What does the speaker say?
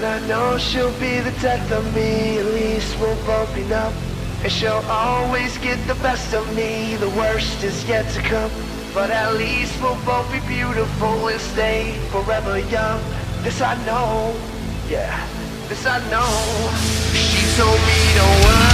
And I know she'll be the death of me, at least we'll both be numb. And she'll always get the best of me, the worst is yet to come. But at least we'll both be beautiful and stay forever young. This I know, yeah, this I know. She told me don't worry.